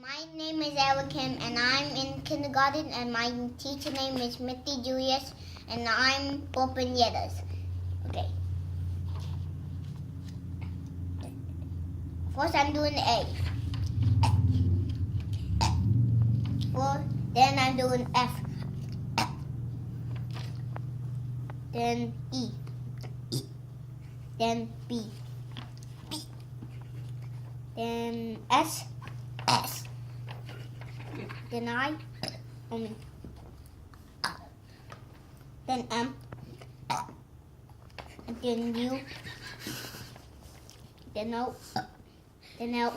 My name is Eric Kim, and I'm in kindergarten, and my teacher name is Mitty Julius, and I'm open letters. Okay. First, I'm doing A. Then I'm doing F. Then E. Then B. Then S. Then I. Then M. Then U. Then O. Then L.